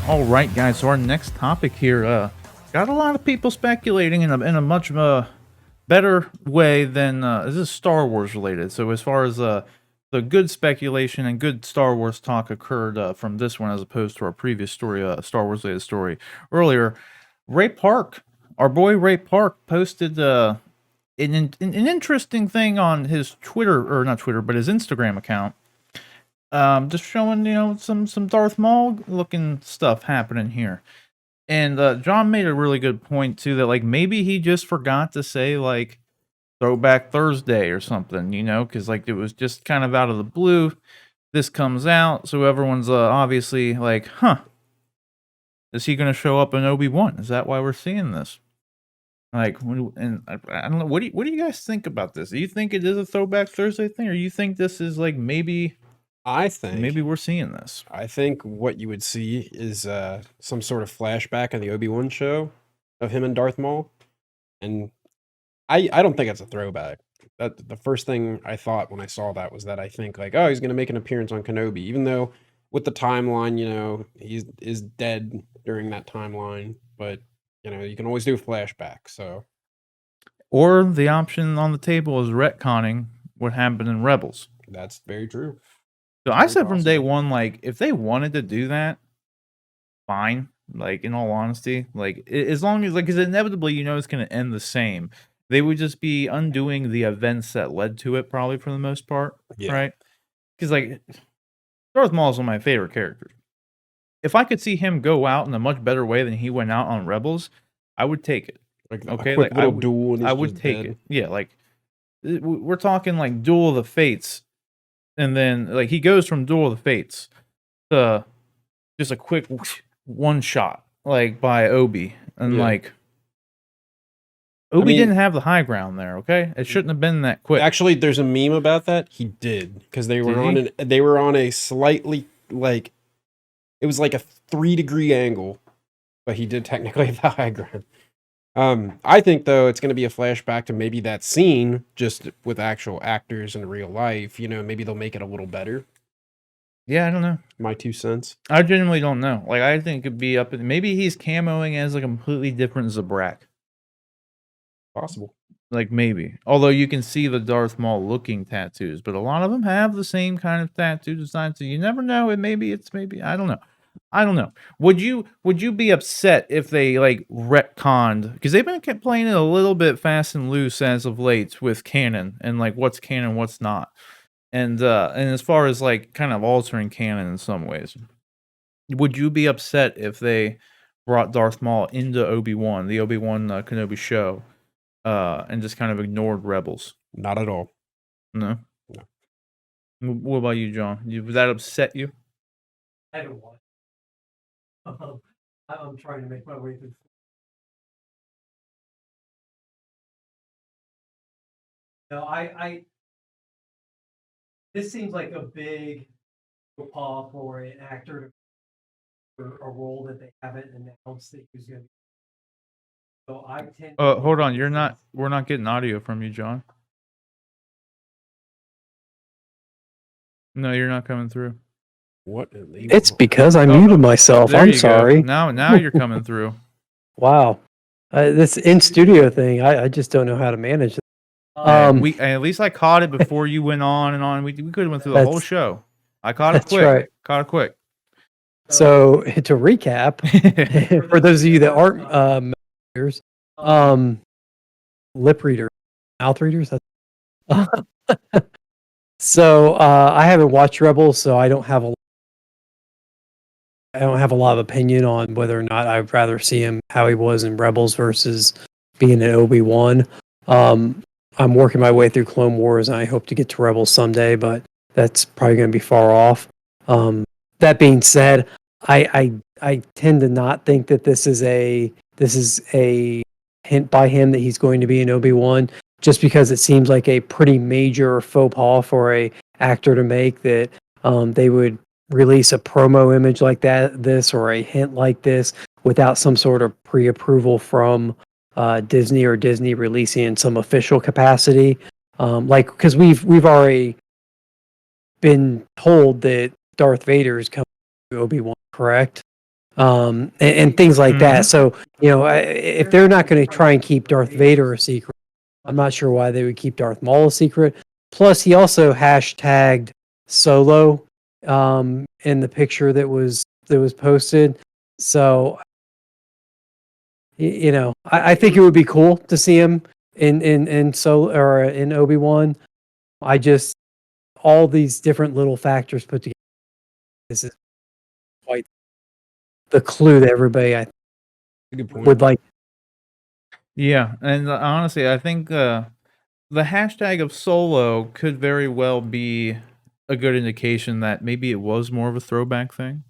All right, guys. So our next topic here got a lot of people speculating in a much better way than this is Star Wars related. So as far as the good speculation and good Star Wars talk occurred from this one as opposed to our previous story, Star Wars related story earlier. Ray Park, our boy Ray Park, posted an interesting thing on his Twitter, or not Twitter, but his Instagram account. Just showing, some Darth Maul looking stuff happening here. And John made a really good point too, that like maybe he just forgot to say like Throwback Thursday or something, because like it was just kind of out of the blue. This comes out, so everyone's obviously like, huh, is he going to show up in Obi-Wan? Is that why we're seeing this? Like, and I don't know. What do you guys think about this? Do you think it is a Throwback Thursday thing, or you think this is like maybe we're seeing this? I think what you would see is some sort of flashback in the Obi-Wan show of him and Darth Maul, and I don't think it's a throwback. That the first thing I thought when I saw that was that I think like, oh, he's going to make an appearance on Kenobi, even though with the timeline, he is dead during that timeline, but you can always do a flashback. So, or the option on the table is retconning what happened in Rebels. That's very true. So I said from day one, like, if they wanted to do that, fine. Like, in all honesty, like, as long as, like, because inevitably, it's going to end the same. They would just be undoing the events that led to it, probably for the most part, right? Because, like, Darth Maul is one of my favorite characters. If I could see him go out in a much better way than he went out on Rebels, I would take it. Okay, like I would take it. Yeah, like we're talking like Duel of the Fates, and then like he goes from Duel of the Fates to just a quick one shot, like by Obi, and like Obi didn't have the high ground there. Okay, it shouldn't have been that quick. Actually, there's a meme about that. He did, because they were on a slightly like, it was like a 3-degree angle, but he did technically have the high ground. I think though it's going to be a flashback to maybe that scene, just with actual actors in real life. Maybe they'll make it a little better. Yeah, I don't know. My 2 cents. I genuinely don't know. Like, I think it'd be up. Maybe he's camoing as a completely different Zabrak. Possible. Like, maybe. Although you can see the Darth Maul looking tattoos, but a lot of them have the same kind of tattoo design. So you never know. I don't know. I don't know. Would you be upset if they like retconned, because they've been playing it a little bit fast and loose as of late with canon and like what's canon, what's not, and as far as like kind of altering canon in some ways, would you be upset if they brought Darth Maul into the Obi-Wan Kenobi show, and just kind of ignored Rebels? Not at all. No. What about you, John? Would that upset you? I haven't watched. I'm trying to make my way through. No, this seems like a big paw for an actor for a role that they haven't announced that he's going to. So I tend. Hold on, we're not getting audio from you, John. No, you're not coming through. What? It's because I muted myself. I'm sorry. Now you're coming through. Wow. This in-studio thing, I just don't know how to manage it. At least I caught it before you went on and on. We could have went through the whole show. I caught it quick. Right. Caught it quick. So to recap, for those of you that aren't readers, lip readers, mouth readers. So I haven't watched Rebels, so I don't have a lot of opinion on whether or not I'd rather see him how he was in Rebels versus being an Obi-Wan. I'm working my way through Clone Wars, and I hope to get to Rebels someday, but that's probably going to be far off. That being said, I tend to not think that this is a hint by him that he's going to be an Obi-Wan, just because it seems like a pretty major faux pas for a actor to make, that they would release a promo image like this or a hint like this without some sort of pre-approval from Disney, or Disney releasing in some official capacity. Because we've already been told that Darth Vader is coming to Obi-Wan, correct? and things like that. So, if they're not going to try and keep Darth Vader a secret, I'm not sure why they would keep Darth Maul a secret. Plus, he also hashtagged Solo in the picture that was posted. So, I think it would be cool to see him in Solo or in Obi-Wan. I just all these different little factors put together. This is quite the clue that everybody Good point. would like. Yeah, and honestly, I think the hashtag of Solo could very well be a good indication that maybe it was more of a throwback thing.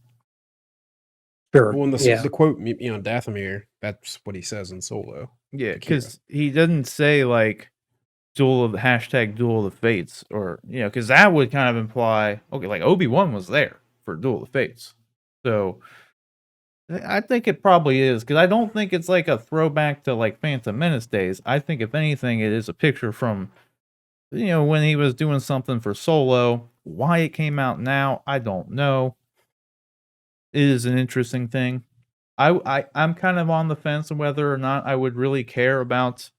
Sure. Well, in Yeah. the quote, Dathomir, that's what he says in Solo. Yeah, Akira. because he doesn't say like duel of the hashtag duel of the fates, or because that would kind of imply like Obi-Wan was there for duel of the fates. So I think it probably is, because I don't think it's like a throwback to like Phantom Menace days. I think if anything, it is a picture from when he was doing something for Solo. Why it came out now, I don't know. It is an interesting thing. I'm kind of on the fence on whether or not I would really care about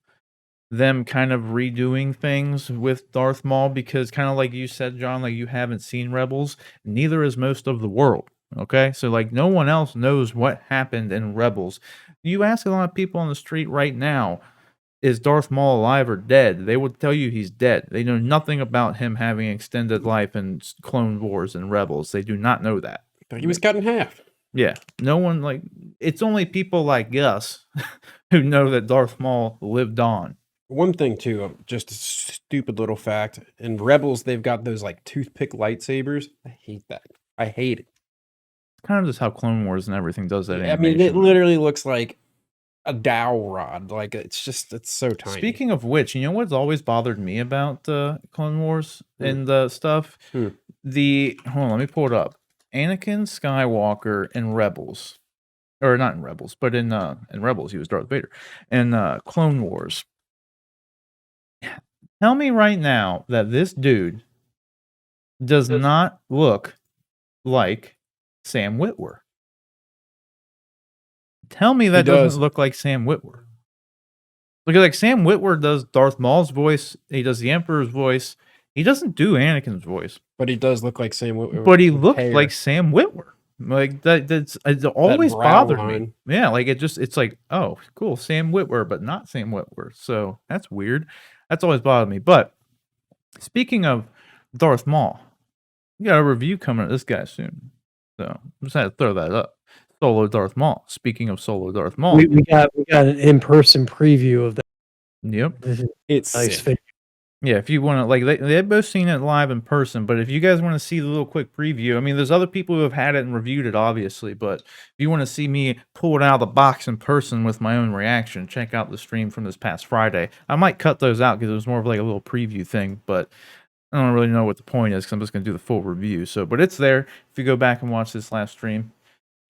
them kind of redoing things with Darth Maul, because kind of like you said, John, like you haven't seen Rebels, neither is most of the world. Okay, so like no one else knows what happened in Rebels. You ask a lot of people on the street right now, is Darth Maul alive or dead? They would tell you he's dead. They know nothing about him having extended life in Clone Wars and Rebels. They do not know that. He was cut in half. Yeah, no one it's only people like us who know that Darth Maul lived on. One thing too, just a stupid little fact. In Rebels, they've got those like toothpick lightsabers. I hate that. I hate it. Kind of just how Clone Wars and everything does that. I mean, it literally looks like a dowel rod. Like it's so tiny. Speaking of which, what's always bothered me about Clone Wars and stuff? Hold on, let me pull it up. Anakin Skywalker in Rebels, or not in Rebels, but in Rebels he was Darth Vader. And Clone Wars. Tell me right now that this dude does not look like Sam Witwer. Tell me that doesn't look like Sam Witwer. Look, like Sam Witwer does Darth Maul's voice. He does the Emperor's voice. He doesn't do Anakin's voice. But he does look like Sam Witwer. But he looks like Sam Witwer. Like it's always bothered me. Yeah, like it's like, oh, cool, Sam Witwer, but not Sam Witwer. So that's weird. That's always bothered me. But speaking of Darth Maul, we got a review coming at this guy soon. So I just had to throw that up. Solo Darth Maul. Speaking of Solo Darth Maul, we got an in-person preview of that. Yep, it's nice. Yeah, if you want to, they've both seen it live in person, but if you guys want to see the little quick preview, I mean, there's other people who have had it and reviewed it, obviously, but if you want to see me pull it out of the box in person with my own reaction, check out the stream from this past Friday. I might cut those out because it was more of like a little preview thing, but I don't really know what the point is because I'm just going to do the full review. So, but it's there. If you go back and watch this last stream,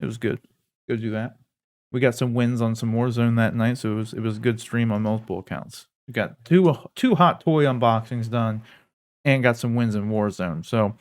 it was good. Go do that. We got some wins on some Warzone that night, so it was a good stream on multiple accounts. We got two hot toy unboxings done and got some wins in Warzone. So,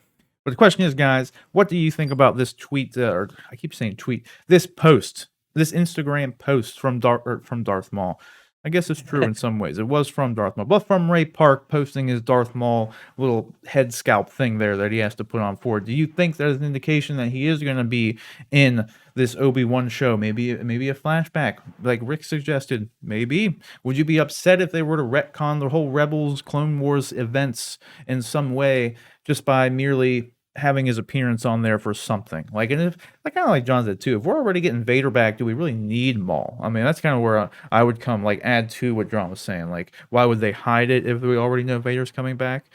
but the question is, guys, what do you think about this tweet? Or I keep saying tweet. This post, this Instagram post from Darth Maul. I guess it's true in some ways. It was from Darth Maul, but from Ray Park posting his Darth Maul little head scalp thing there that he has to put on forward. Do you think there's an indication that he is going to be in this Obi-Wan show? Maybe a flashback, like Rick suggested. Maybe. Would you be upset if they were to retcon the whole Rebels Clone Wars events in some way just by merely having his appearance on there for something? Like, and if, like, kind of like John said too, if we're already getting Vader back, do we really need Maul? I mean, that's kind of where I would come, like, add to what John was saying. Like, why would they hide it if we already know Vader's coming back?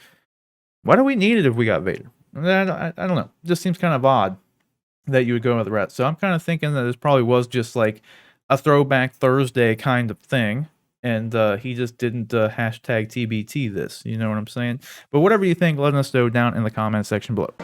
Why do we need it if we got Vader? I don't know. It just seems kind of odd that you would go with the rest. So I'm kind of thinking that this probably was just like a throwback Thursday kind of thing. And he just didn't hashtag TBT this. You know what I'm saying? But whatever you think, let us know down in the comment section below.